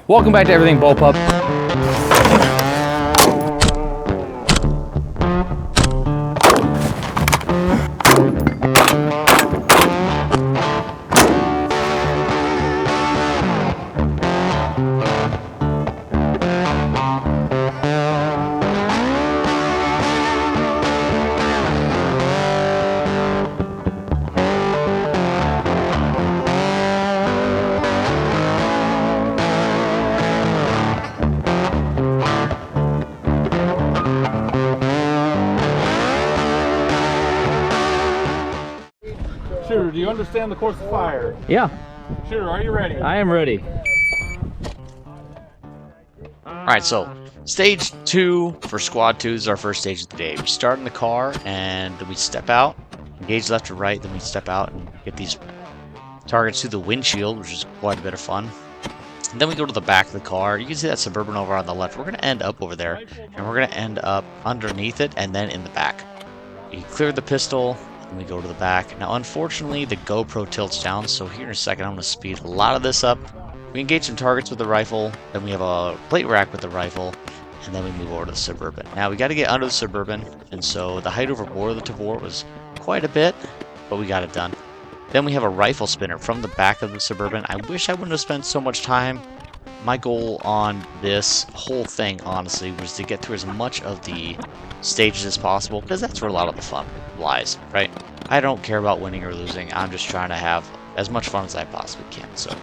Welcome back to Everything Bullpup. Shooter, do you understand the course of fire? Yeah, Shooter, are you ready? I am ready. Alright, so stage 2 for squad 2 is our first stage of the day. We start in the car and then we step out, engage left to right, then we step out and get these targets through the windshield, which is quite a bit of fun. And then we go to the back of the car. You can see that Suburban over on the left. We're going to end up over there, and we're going to end up underneath it and then in the back. You clear the pistol, and we go to the back. Now, unfortunately, the GoPro tilts down, so here in a second, I'm going to speed a lot of this up. We engage some targets with the rifle, then we have a plate rack with the rifle, and then we move over to the Suburban. Now, we got to get under the Suburban, and so the height over bore of the Tavor was quite a bit, but we got it done. Then we have a rifle spinner from the back of the Suburban. I wish I wouldn't have spent so much time. My goal on this whole thing, honestly, was to get through as much of the stages as possible, because that's where a lot of the fun lies, right? I don't care about winning or losing. I'm just trying to have as much fun as I possibly can. So,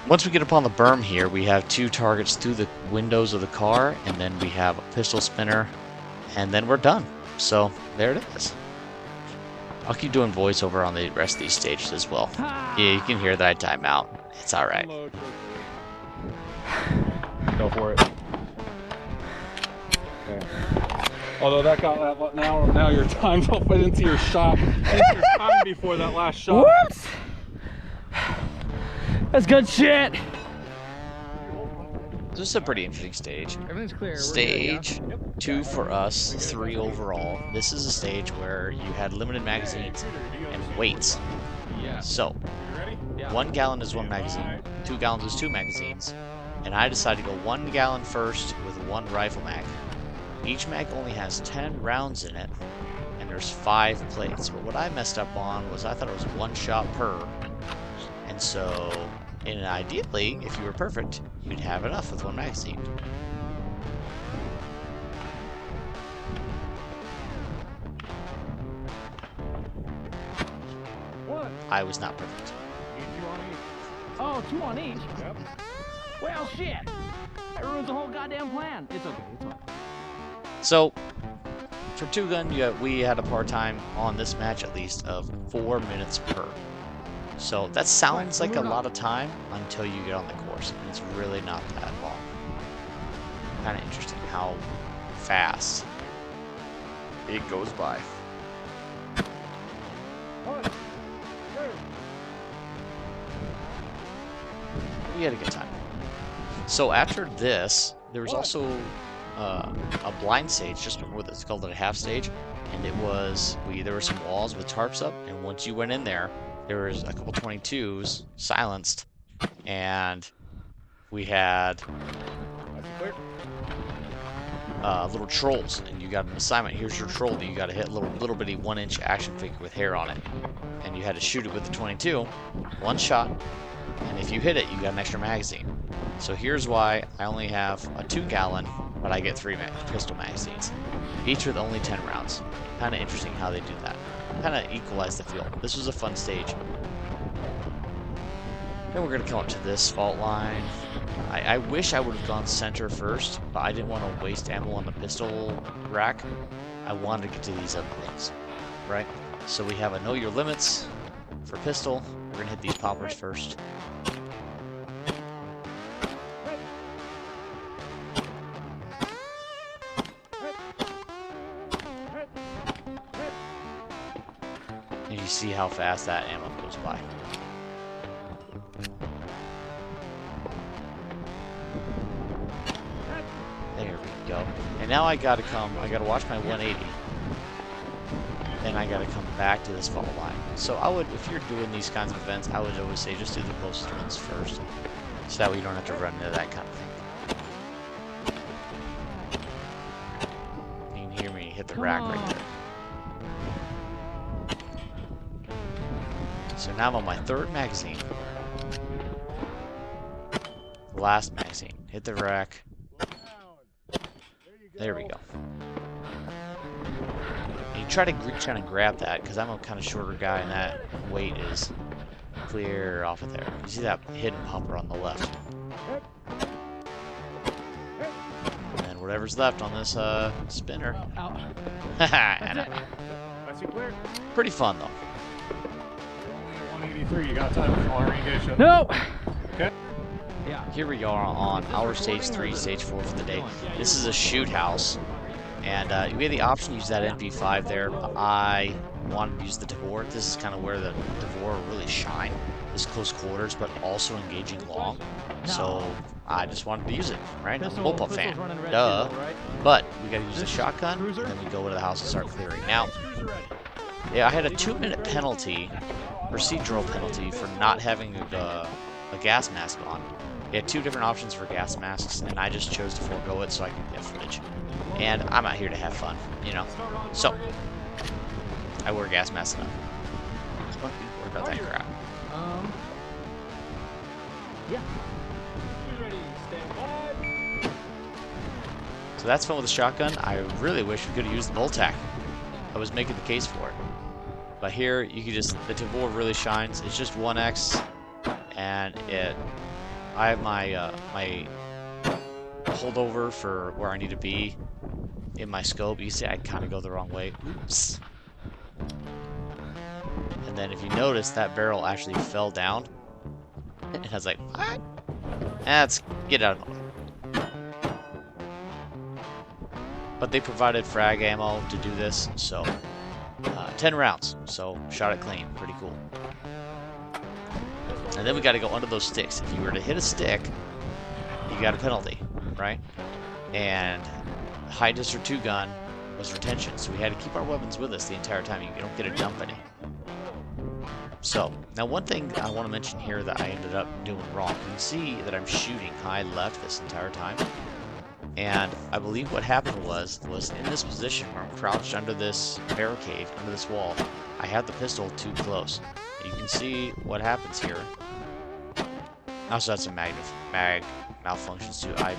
once we get up on the berm here, we have 2 targets through the windows of the car, and then we have a pistol spinner, and then we're done. So, there it is. I'll keep doing voiceover on the rest of these stages as well. Yeah, you can hear that I time out. It's alright. Go for it. Okay. Although that got now your time don't fit into your shot. Into your time before that last shot. Whoops! That's good shit. This is a pretty interesting stage. Everything's clear. Stage 2 for us, 3 overall. This is a stage where you had limited magazines and weights. So, 1 gallon is 1 magazine, 2 gallons is 2 magazines, and I decided to go 1 gallon first with 1 rifle mag. Each mag only has 10 rounds in it, and there's 5 plates. But what I messed up on was I thought it was 1 shot per, and so, ideally, if you were perfect, you'd have enough with 1 magazine. I was not perfect. Oh, 2 on each? Yep. Well, shit. That ruins the whole goddamn plan. It's okay, it's okay. So, for 2 gun, we had a par time on this match at least of 4 minutes per. So that sounds like a lot of time until you get on the course, and it's really not that long. Kind of interesting how fast it goes by. We had a good time. So after this, there was also a blind stage just before this, called it a half stage, and it was there were some walls with tarps up, and once you went in there was a couple 22s silenced, and we had little trolls, and you got an assignment. Here's your troll that you got to hit, little bitty 1-inch action figure with hair on it, and you had to shoot it with the 22, 1 shot, and if you hit it, you got an extra magazine. So here's why I only have a 2 gallon, but I get 3 pistol magazines, each with only 10 rounds. Kind of interesting how they do that. Kind of equalize the field. This was a fun stage. Then we're going to come up to this fault line. I wish I would have gone center first, but I didn't want to waste ammo on the pistol rack. I wanted to get to these other things, right? So we have a know your limits for pistol. We're going to hit these poppers first. And you see how fast that ammo goes by. There we go. And now I gotta watch my 180. Then I gotta come back to this fault line. So if you're doing these kinds of events, I would always say just do the closest ones first. So that way you don't have to run into that kind of thing. You can hear me hit the rack right there. So now I'm on my third magazine. Last magazine. Hit the rack. There we go. And you try to reach out and grab that, because I'm a kind of shorter guy and that weight is clear off of there. You see that hidden popper on the left. And whatever's left on this spinner. Haha. Pretty fun though. 183, you got time for orientation? No. Okay. Yeah. Here we are on our stage 3, stage 4 for the day. This is a shoot house. And we had the option to use that NV5 there. I wanted to use the adhere. This is kind of where the adhere really shine. Is close quarters, but also engaging long. So I just wanted to use it, right? I'm a Bullpup fan. Duh. But we got to use a shotgun, and then we go into the house and start clearing. Now, yeah, I had a 2-minute penalty, procedural penalty, for not having a gas mask on. We had 2 different options for gas masks, and I just chose to forego it so I could get footage. And I'm out here to have fun, you know? So, I wear gas masks enough. Don't worry about that crap. Yeah. So that's fun with a shotgun. I really wish we could have used the bolt tack. I was making the case for it. But here, you can just, the adhere really shines. It's just 1x, and I have my my holdover for where I need to be in my scope. You see I kind of go the wrong way. Oops. And then if you notice, that barrel actually fell down. And I was like, what? Let's get out of the way. But they provided frag ammo to do this, so 10 rounds, so shot it clean. Pretty cool. And then we got to go under those sticks. If you were to hit a stick, you got a penalty, right? And high district 2 gun was retention, so we had to keep our weapons with us the entire time. You don't get to dump any. So, now one thing I want to mention here that I ended up doing wrong. You can see that I'm shooting high left this entire time. And I believe what happened was in this position where I'm crouched under this barricade, under this wall, I had the pistol too close. And you can see what happens here. I also had some mag malfunctions too. I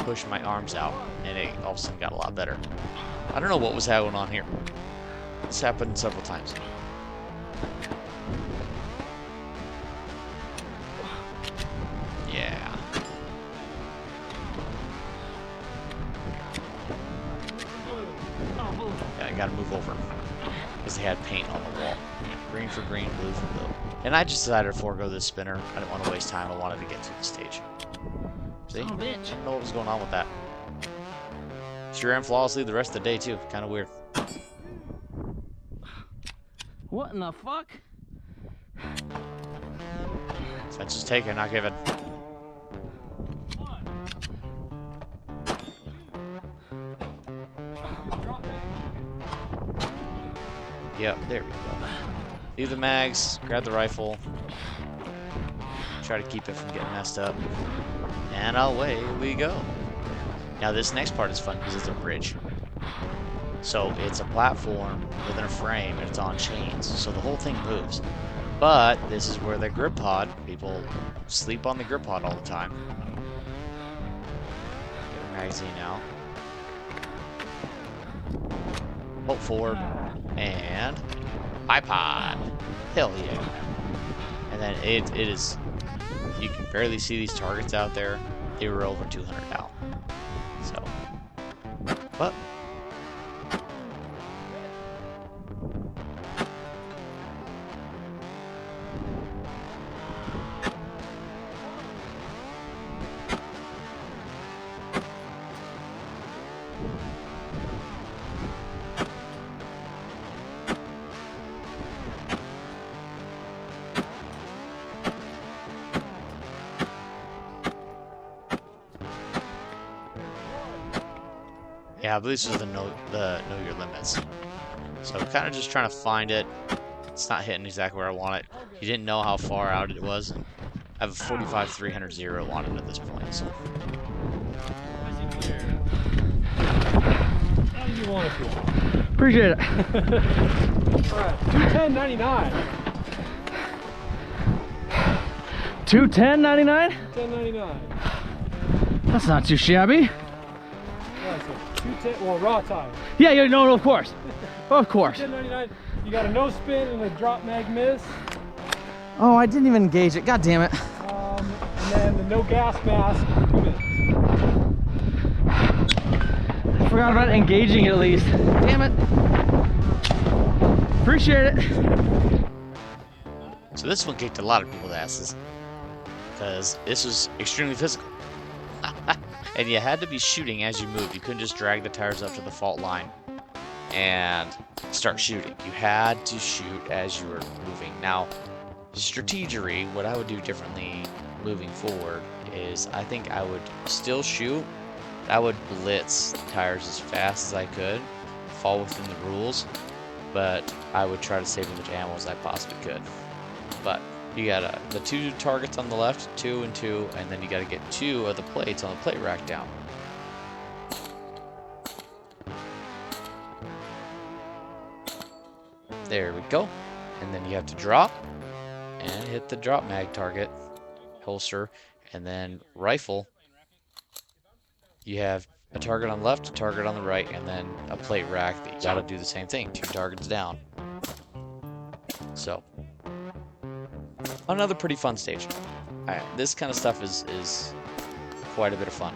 pushed my arms out and it all of a sudden got a lot better. I don't know what was going on here. This happened several times. Yeah. Yeah, I gotta move over. Because they had paint on the wall. Green for green, blue for blue. And I just decided to forego this spinner. I didn't want to waste time. I wanted to get to the stage. See? I don't know what was going on with that. She ran flawlessly the rest of the day too. Kind of weird. What in the fuck? Fence is taken, not given. Yep, there we go. Leave the mags, grab the rifle. Try to keep it from getting messed up. And away we go. Now this next part is fun because it's a bridge. So it's a platform within a frame and it's on chains. So the whole thing moves. But this is where the grip pod, people sleep on the grip pod all the time. Get a magazine out. Bolt forward. And iPod. Hell yeah. And then it is, you can barely see these targets out there. They were over 200 now. So, but yeah, I believe this is the know your limits. So kind of just trying to find it. It's not hitting exactly where I want it. You didn't know how far out it was. I have a 45-300-0 on it at this point, so. How do you want it to? Appreciate it. Alright, 210.99. 210.99? 10.99. That's not too shabby. Yeah, so 210, well, raw tire. Yeah, yeah, no, of course. Of course. 10.99. You got a no spin and a drop mag miss. Oh, I didn't even engage it. God damn it. And then the no gas mask, 2 minutes. I forgot about engaging it at least. Damn it. Appreciate it. So this one kicked a lot of people's asses because this was extremely physical. And you had to be shooting as you moved. You couldn't just drag the tires up to the fault line and start shooting. You had to shoot as you were moving. Now, strategery, what I would do differently moving forward is I think I would still shoot. I would blitz tires as fast as I could, fall within the rules, but I would try to save as much ammo as I possibly could. But you got the 2 targets on the left, 2 and 2, and then you got to get 2 of the plates on the plate rack down. There we go. And then you have to drop and hit the drop mag target, holster, and then rifle. You have a target on the left, a target on the right, and then a plate rack that you gotta do the same thing. 2 targets down. So, another pretty fun stage. This kind of stuff is quite a bit of fun.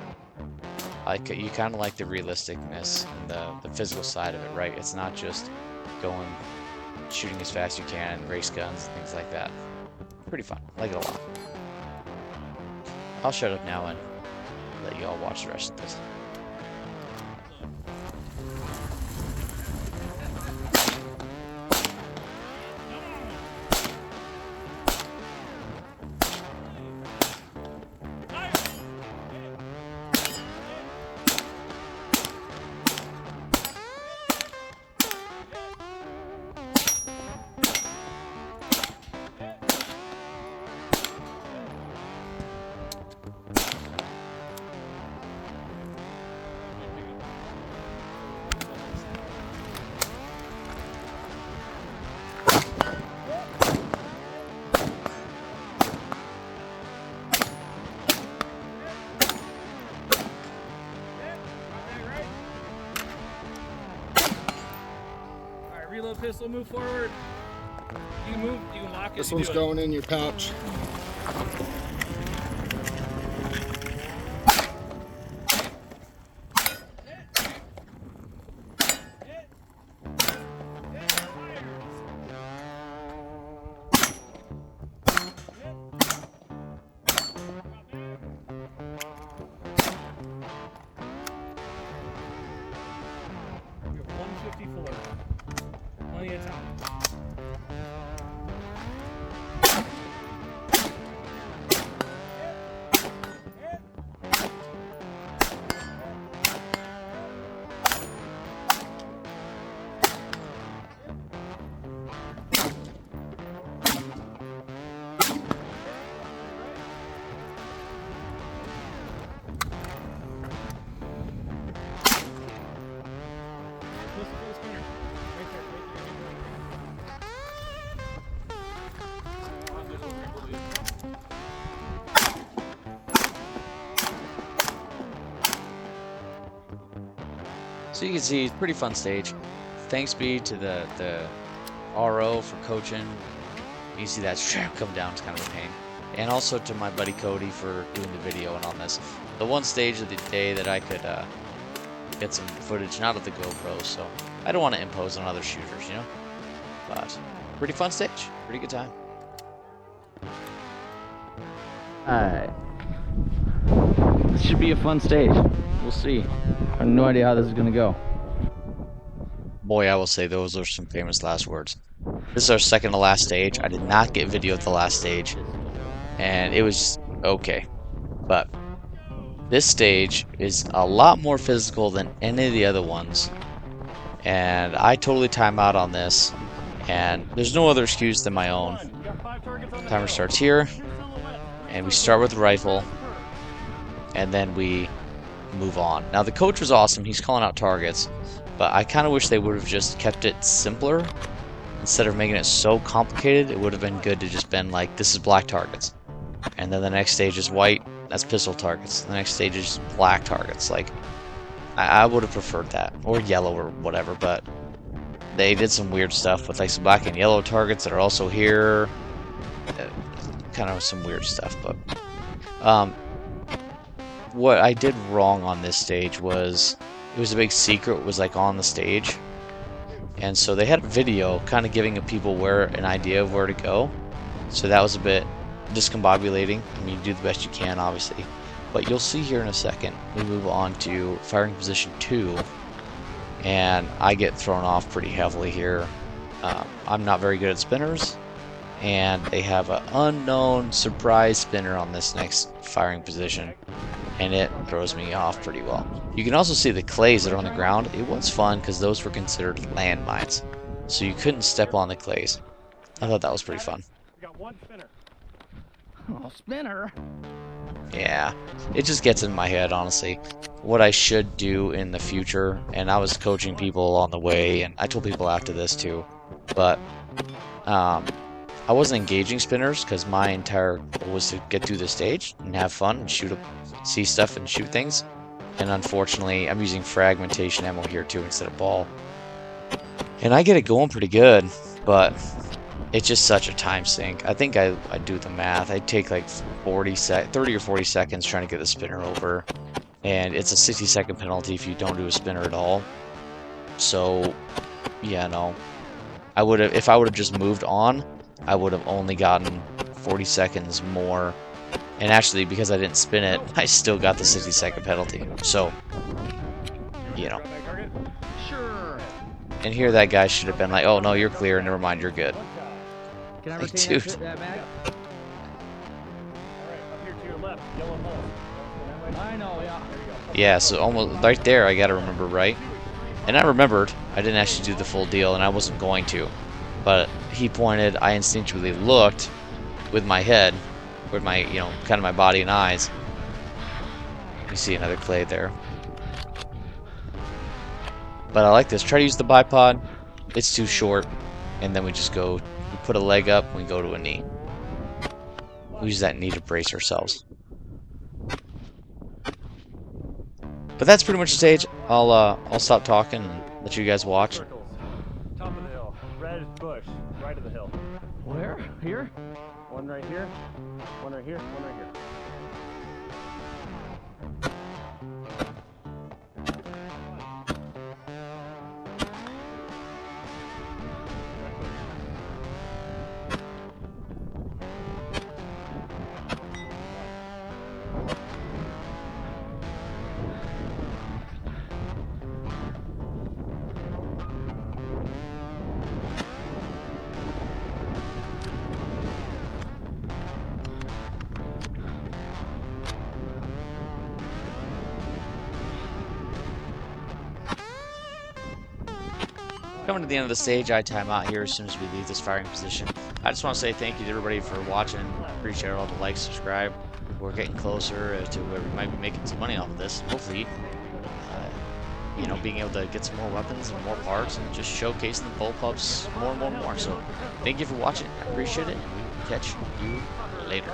You kind of like the realisticness and the physical side of it, right? It's not just going shooting as fast as you can and race guns and things like that. Pretty fun. I like it a lot. I'll shut up now and let you all watch the rest of this. Reload pistol, move forward. You can move, you can lock it. This one's going in your pouch. You're 154. Plenty of time. So you can see, pretty fun stage. Thanks be to the RO for coaching. You see that strap come down, it's kind of a pain. And also to my buddy Cody for doing the video and on this. The one stage of the day that I could get some footage, not of the GoPro, so I don't want to impose on other shooters, you know? But, pretty fun stage, pretty good time. Alright. This should be a fun stage. We'll see. I have no idea how this is gonna go. Boy, I will say those are some famous last words. This is our second to last stage. I did not get video of the last stage, and it was just okay. But this stage is a lot more physical than any of the other ones, and I totally time out on this, and there's no other excuse than my own. Timer starts here, and we start with the rifle, and then we move on. Now the coach was awesome, he's calling out targets, but I kind of wish they would have just kept it simpler. Instead of making it so complicated, it would have been good to just been like, this is black targets, and then the next stage is white, that's pistol targets, the next stage is black targets. Like, I would have preferred that, or yellow or whatever, but they did some weird stuff with like some black and yellow targets that are also here. Kind of some weird stuff, but what I did wrong on this stage was, it was a big secret, it was like on the stage, and so they had a video kind of giving people an idea of where to go, so that was a bit discombobulating. I mean, you do the best you can, obviously, but you'll see here in a second, we move on to firing position 2, and I get thrown off pretty heavily here. I'm not very good at spinners, and they have an unknown surprise spinner on this next firing position, and it throws me off pretty well. You can also see the clays that are on the ground. It was fun because those were considered landmines, so you couldn't step on the clays. I thought that was pretty fun. We got one spinner. Oh, spinner. Yeah, it just gets in my head, honestly, what I should do in the future. And I was coaching people along the way, and I told people after this too, but I wasn't engaging spinners because my entire goal was to get through the stage and have fun and see stuff and shoot things. And unfortunately, I'm using fragmentation ammo here too instead of ball. And I get it going pretty good, but it's just such a time sink. I think I do the math. I take like 30 or 40 seconds trying to get the spinner over. And it's a 60-second penalty if you don't do a spinner at all. So, yeah, no. If I would have just moved on, I would have only gotten 40 seconds more. And actually, because I didn't spin it, I still got the 60-second penalty. So, you know. Sure. And here that guy should have been like, oh no, you're clear, never mind, you're good. Can I Like, retain dude. that mag? Alright, up here to your left, yellow hole. I know, yeah. There you go. Yeah, so almost right there, I gotta remember right. And I remembered, I didn't actually do the full deal, and I wasn't going to. But he pointed, I instinctually looked with my head, with my, you know, kind of my body and eyes. You see another clay there. But I like this. Try to use the bipod. It's too short. And then we just go, we put a leg up, and we go to a knee. We use that knee to brace ourselves. But that's pretty much the stage. I'll stop talking and let you guys watch. Circles. Top of the hill. Red bush. Right of the hill. Where? Here? One right here. One right here. One right here. Coming to the end of the stage, I time out here as soon as we leave this firing position. I just want to say thank you to everybody for watching. Appreciate all the likes, subscribe. We're getting closer to where we might be making some money off of this. Hopefully, you know, being able to get some more weapons and more parts and just showcasing the Bullpups more and more and more. So, thank you for watching. I appreciate it, and we will catch you later.